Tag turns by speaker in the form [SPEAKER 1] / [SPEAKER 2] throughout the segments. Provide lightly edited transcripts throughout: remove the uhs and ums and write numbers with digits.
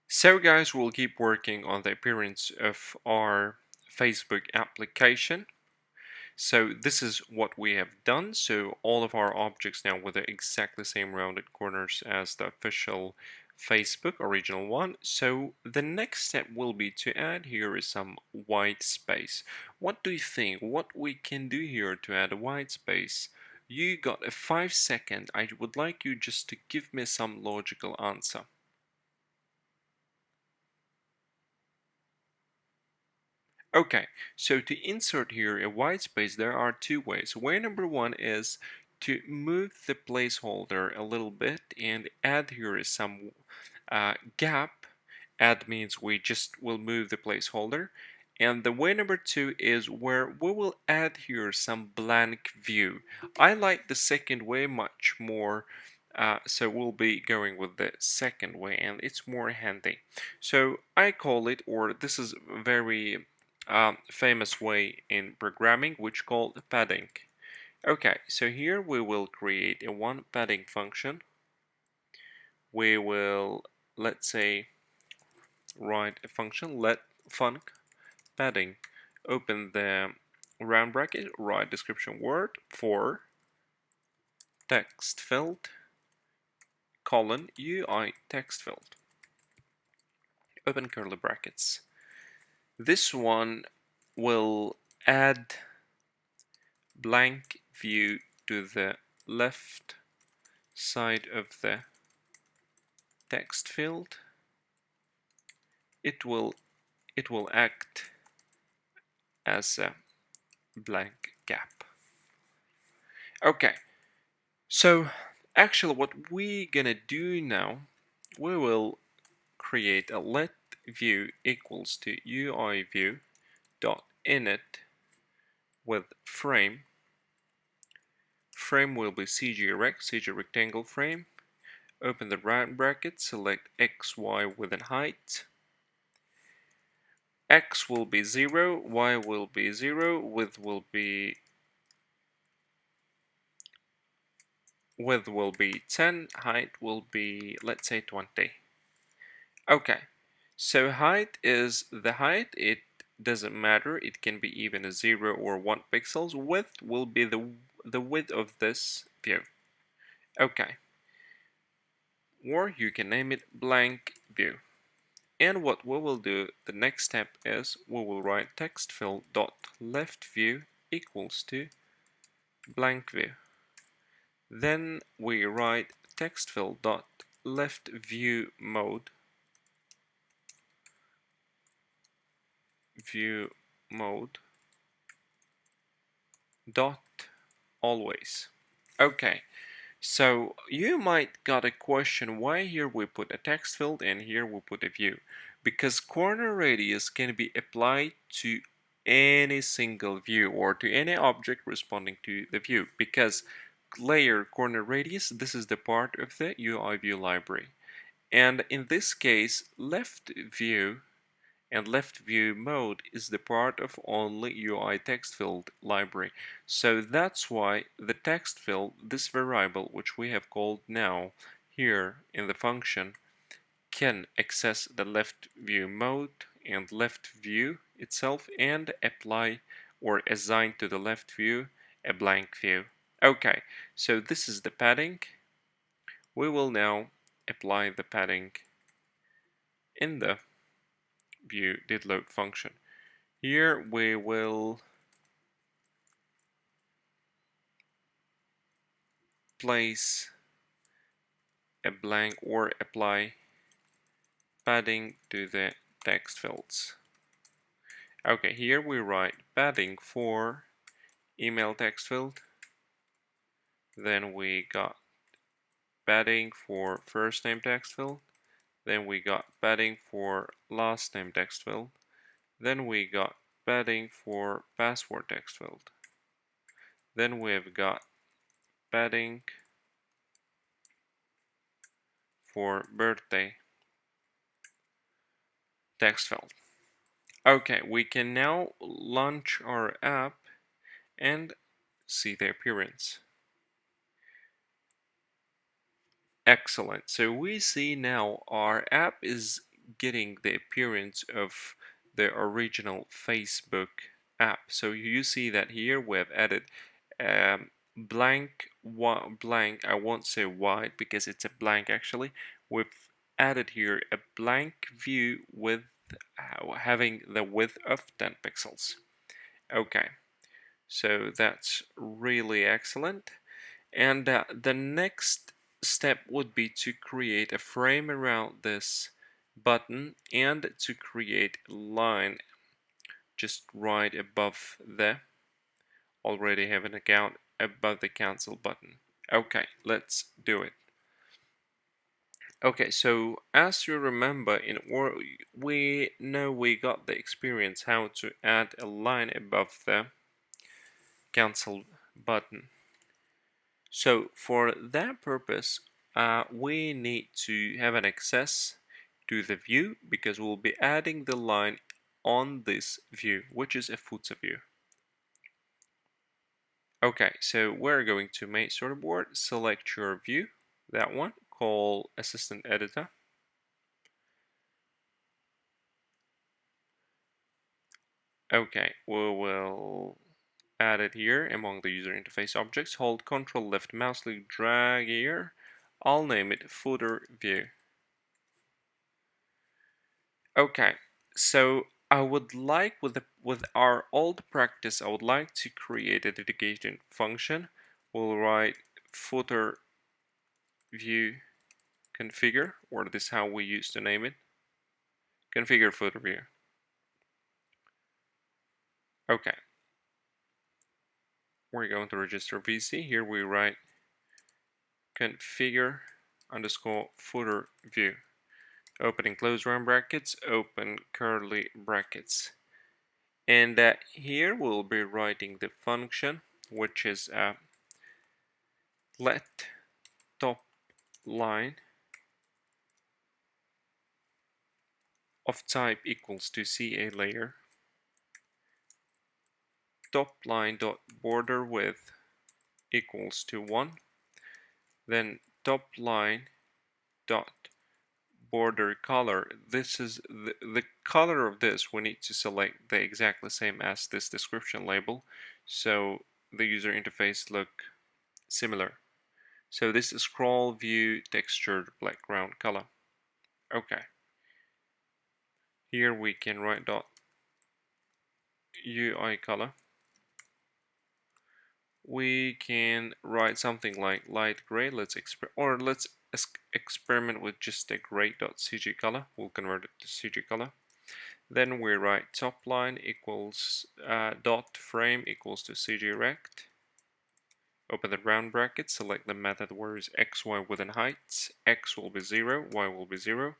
[SPEAKER 1] So guys, we'll keep working on the appearance of our Facebook application. So this is what we have done. So all of our objects now with the exactly same rounded corners as the official Facebook original one. So the next step will be to add here is some white space. What do you think? What we can do here to add a white space? You got a 5 second. I would like you just to give me some logical answer. Okay, so to insert here a white space, there are two ways. Way number one is to move the placeholder a little bit and add here some gap. Add means we just will move the placeholder. And the way number two is where we will add here some blank view. I like the second way much more, so we'll be going with the second way and it's more handy. So I call it, or this is very famous way in programming which called padding. Okay, so here we will create a one padding function. We will, let's say, write a function let func padding, open the round bracket, write description word for text field colon UI text field, open curly brackets. This one will add blank view to the left side of the text field. It will act as a blank gap. Okay, so actually what we gonna do now, we will create a let view equals to UI view dot init with frame. Frame will be CG rectangle frame. Open the round bracket, select X, Y within height. X will be 0, Y will be 0, width will be 10, height will be, let's say, 20. Okay, so height is the height, it doesn't matter, it can be even a 0 or 1 pixels. Width will be the width of this view. Okay, or you can name it blank view. And what we will do, the next step is we will write text field dot left view equals to blank view. Then we write text field dot left view mode dot always. Okay, so you might got a question why here we put a text field and here we put a view, because corner radius can be applied to any single view or to any object responding to the view, because layer corner radius, this is the part of the UI view library, and in this case left view and left view mode is the part of only UI text field library. So that's why the text field, this variable which we have called now here in the function, can access the left view mode and left view itself and apply or assign to the left view a blank view. Okay, so this is the padding. We will now apply the padding in the view did load function. Here we will place a blank or apply padding to the text fields. Okay, here we write padding for email text field. Then we got padding for first name text field. Then we got padding for last name text field. Then we got padding for password text field. Then we've got padding for birthday text field. Okay, we can now launch our app and see the appearance. Excellent. So we see now our app is getting the appearance of the original Facebook app. So you see that here we have added blank, blank, I won't say white because it's a blank actually. We've added here a blank view with having the width of 10 pixels. Okay, so that's really excellent. And the next step would be to create a frame around this button and to create a line just right above the already have an account above the cancel button. Okay, let's do it. Okay, so as you remember, we know we got the experience how to add a line above the cancel button. So for that purpose, we need to have an access to the view because we'll be adding the line on this view, which is a footer view. Okay, so we're going to make storyboard, select your view, that one, call assistant editor. Okay, we will add it here among the user interface objects. Hold Ctrl left mouse click, drag here. I'll name it footer view. Okay, so I would like with our old practice, I would like to create a dedicated function. We'll write footer view configure, or this is how we used to name it. Configure footer view. Okay, we're going to register VC. Here we write configure underscore footer view. Open and close round brackets, open curly brackets. And here we'll be writing the function, which is let top line of type equals to CA layer, top line dot border width equals to 1, then top line dot border color. This is the color of this. We need to select the exactly same as this description label, so the user interface look similar. So this is scroll view textured background color. Okay. Here we can write dot UI color. We can write something like light gray. Let's experiment with just a gray.cg color. We'll convert it to CG color. Then we write top line equals dot frame equals to CG rect. Open the round bracket, select the method where is x, y, width, and height. X will be 0, y will be 0.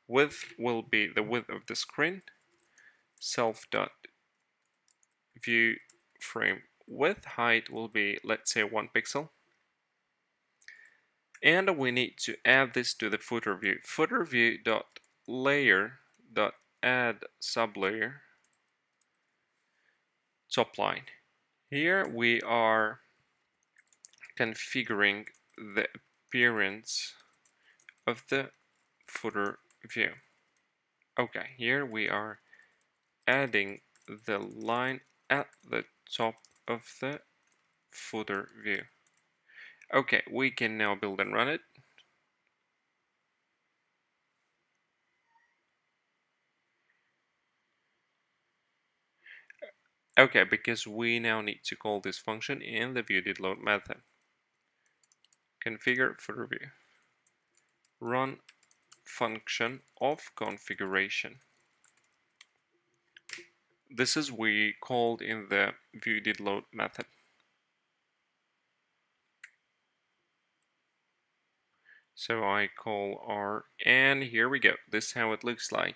[SPEAKER 1] Width will be the width of the screen. Self dot view frame width. Height will be, let's say, 1 pixel. And we need to add this to the footer view. Footer view dot layer dot add sublayer top line. Here we are configuring the appearance of the footer view. Okay, here we are adding the line at the top of the footer view. Okay, we can now build and run it. Okay, because we now need to call this function in the viewDidLoad method. Configure footer view. Run function of configuration. This is we called in the viewDidLoad method. So I call R, and here we go. This is how it looks like.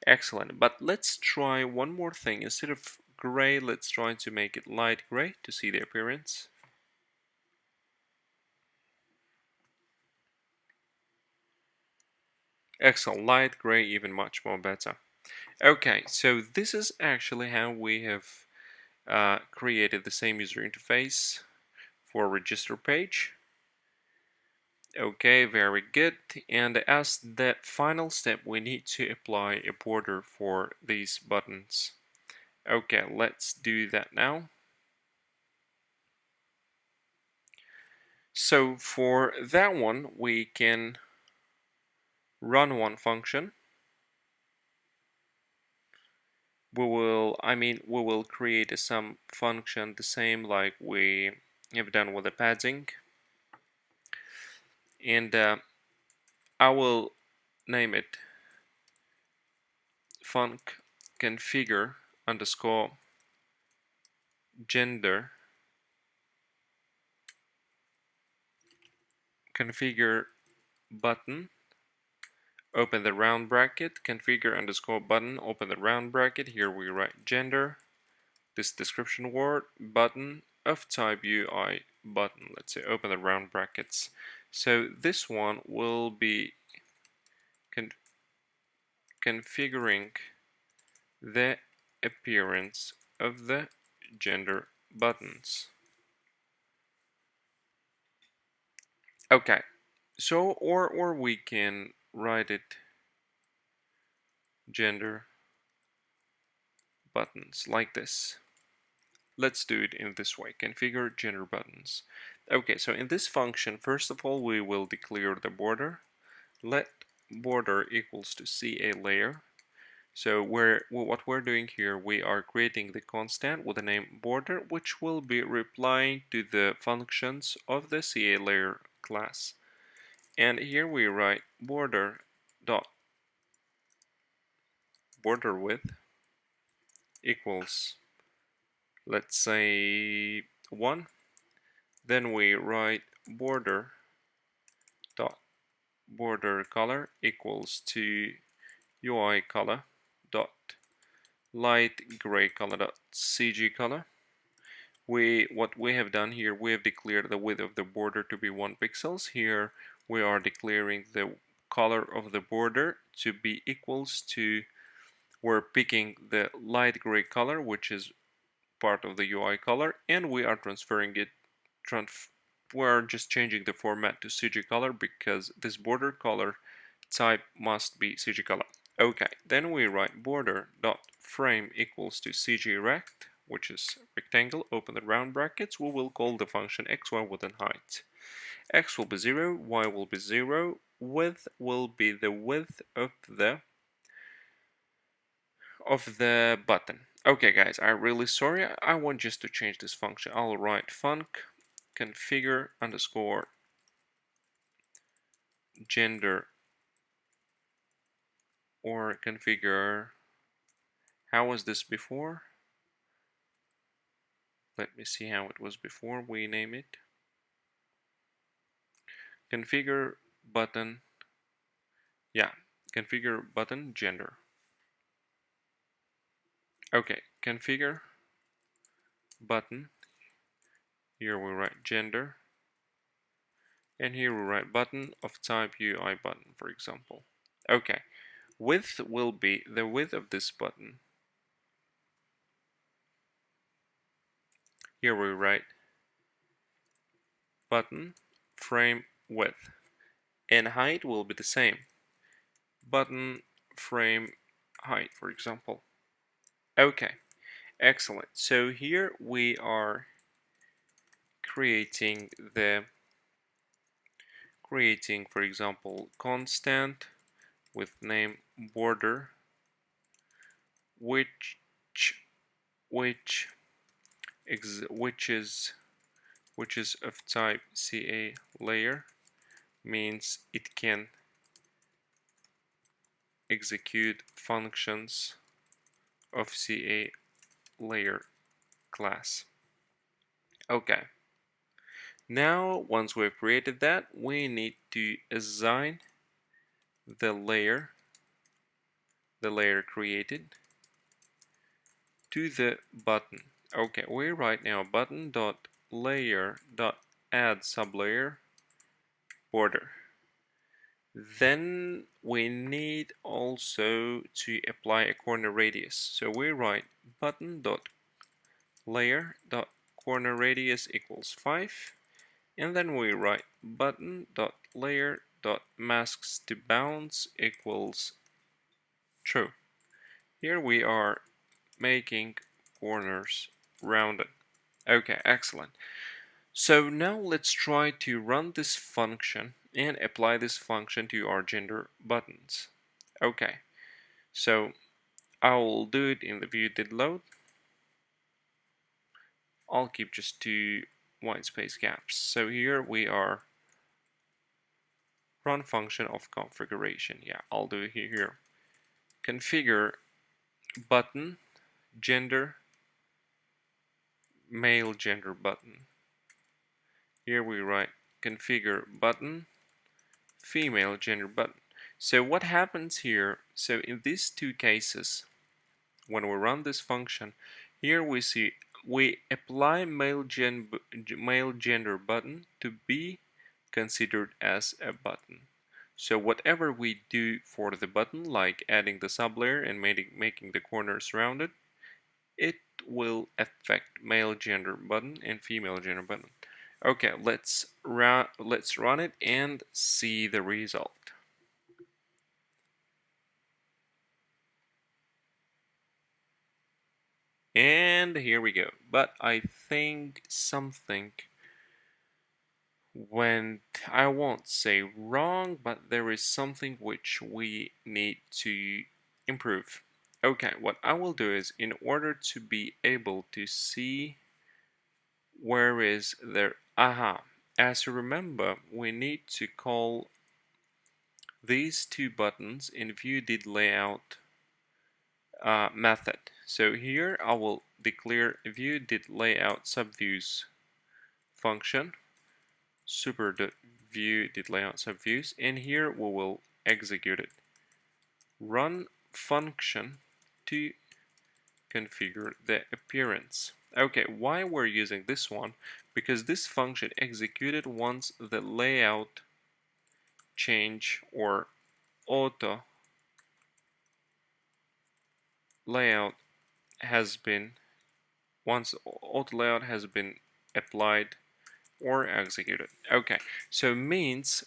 [SPEAKER 1] Excellent. But let's try one more thing. Instead of gray, let's try to make it light gray to see the appearance. Excellent. Light gray, even much more better. Okay, so this is actually how we have created the same user interface for register page. Okay, very good. And as the final step, we need to apply a border for these buttons. Okay, let's do that now. So for that one, we can run one function. We will create a sum function the same like we have done with the padding. And I will name it func configure underscore gender configure button, open the round bracket, configure underscore button, open the round bracket. Here we write gender, this description word, button of type UI button. Let's say open the round brackets. So this one will be configuring the appearance of the gender buttons. Okay, so or we can write it gender buttons like this. Let's do it in this way, configure gender buttons. Okay, so in this function, first of all, we will declare the border. Let border equals to CA layer. So what we're doing here, we are creating the constant with the name border, which will be replying to the functions of the CA layer class. And here we write border dot border width equals, let's say 1. Then we write border dot border color equals to UI color dot light gray color dot CG color. What we have done here, we have declared the width of the border to be 1 pixels. Here we are declaring the color of the border to be equals to, we're picking the light gray color, which is part of the UI color, and we are transferring it. We're just changing the format to CG color because this border color type must be CG color. Okay, then we write border dot frame equals to CG rect, which is rectangle. Open the round brackets. We will call the function xy within height. X will be 0, y will be 0, width will be the width of the button. Okay guys, I'm really sorry. I want just to change this function. I'll write func configure underscore gender, or configure, how was this before? Let me see how it was before we name it. Configure button, yeah, configure button gender. Okay, configure button, here we write gender, and here we write button of type UI button, for example. Okay, width will be the width of this button. Here we write button frame width, and height will be the same, button frame height, for example. Okay, excellent. So here we are creating, for example, constant with name border, which which is of type CA layer, means it can execute functions of CA layer class. Okay, now once we've created that, we need to assign the layer created to the button. Okay, we write now button dot layer dot add sublayer border. Then we need also to apply a corner radius. So we write button dot layer dot corner radius equals 5, and then we write button dot layer dot masks to bounds equals true. Here we are making corners rounded. Okay, excellent. So now let's try to run this function and apply this function to our gender buttons. Okay, so I will do it in the view did load. I'll keep just two white space gaps. So here we are run function of configuration. Yeah, I'll do it here. Configure button gender male gender button. Here we write configure button female gender button. So what happens here, so in these two cases, when we run this function, here we see we apply male gender button to be considered as a button. So whatever we do for the button, like adding the sublayer and making the corners rounded, it will affect male gender button and female gender button. Okay, let's run it and see the result. And here we go. But I think something went, I won't say wrong, but there is something which we need to improve. Okay, what I will do is, in order to be able to see where is there, as you remember, we need to call these two buttons in view did layout method. So here I will declare view did layout subviews function super.view did layout subviews, and here we will execute it. Run function to configure the appearance. Okay, why we're using this one? Because this function executed once the layout change or auto layout has been once auto layout has been applied or executed. Okay, so means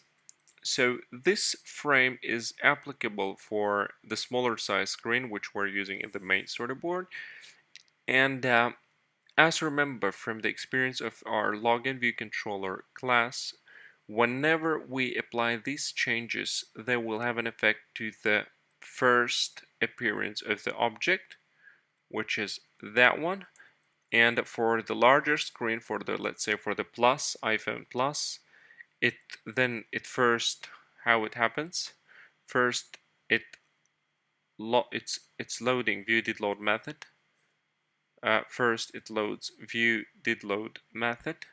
[SPEAKER 1] so this frame is applicable for the smaller size screen which we're using in the main storyboard, and as remember from the experience of our login view controller class, whenever we apply these changes they will have an effect to the first appearance of the object, which is that one. And for the larger screen, for the, let's say for the plus iPhone Plus, it first, how it happens, first it's loading view did load method. First it loads view did load method.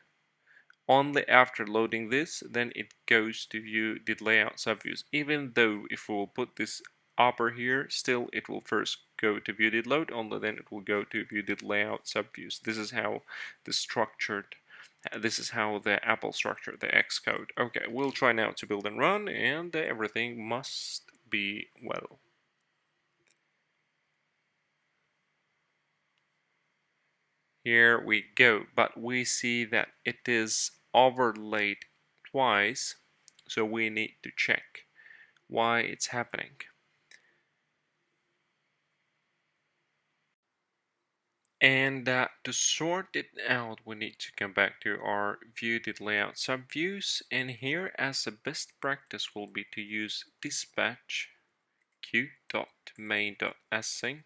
[SPEAKER 1] Only after loading this, then it goes to view did layout subviews. Even though if we'll put this upper here, still it will first go to view did load, only then it will go to view did layout subviews. This is how the structured, this is how the Apple structured the Xcode. Okay, we'll try now to build and run, and everything must be well. Here we go, but we see that it is overlaid twice, so we need to check why it's happening. And to sort it out, we need to come back to our view did layout subviews, and here as a best practice will be to use dispatch q.main.async,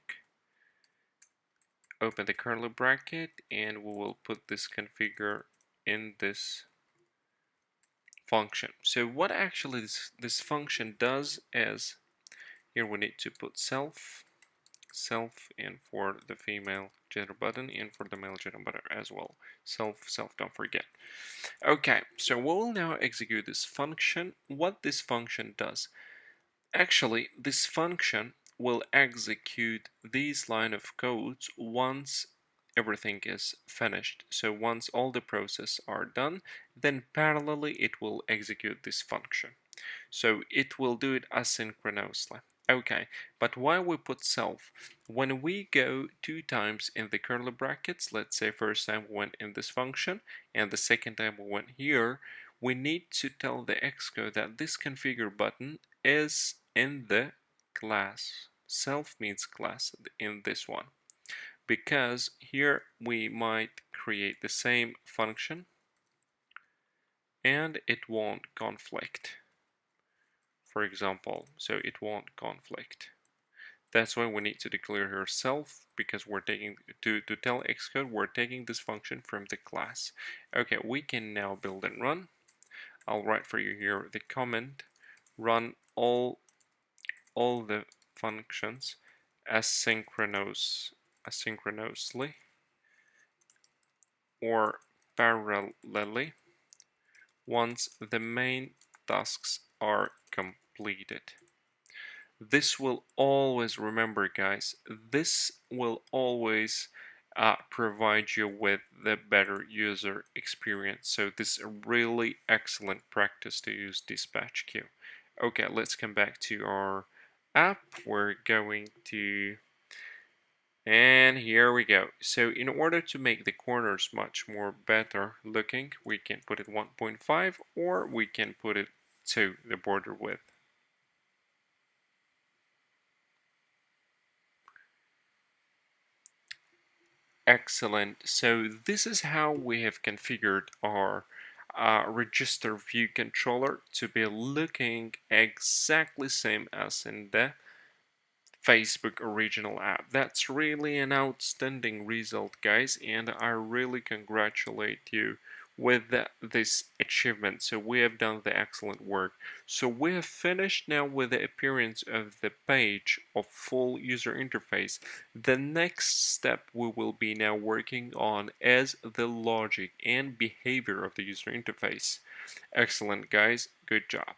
[SPEAKER 1] open the curly bracket, and we will put this configure in this function. So what actually this function does is, here we need to put self, and for the female gender button, and for the male gender button as well. Self, don't forget. Okay, so we will now execute this function. What this function does, actually this function will execute these line of codes once everything is finished. So once all the processes are done, then parallelly it will execute this function. So it will do it asynchronously. Okay, but why we put self? When we go two times in the curly brackets, let's say first time we went in this function and the second time we went here, we need to tell the Xcode that this configure button is in the class. Self means class in this one, because here we might create the same function and it won't conflict, for example, so it won't conflict. That's why we need to declare here self, because we're taking to tell Xcode we're taking this function from the class. Okay, we can now build and run. I'll write for you here the command run all the functions asynchronously or parallelly once the main tasks are completed. This will always, remember guys, this will always provide you with the better user experience. So this is a really excellent practice to use dispatch queue. Okay, let's come back to our app. We're going to, and here we go. So in order to make the corners much more better looking, we can put it 1.5 or we can put it to the border width. Excellent. So this is how we have configured our register view controller to be looking exactly same as in the Facebook original app. That's really an outstanding result, guys, and I really congratulate you with this achievement. So we have done the excellent work. So we have finished now with the appearance of the page of full user interface. The next step we will be now working on is the logic and behavior of the user interface. Excellent, guys. Good job.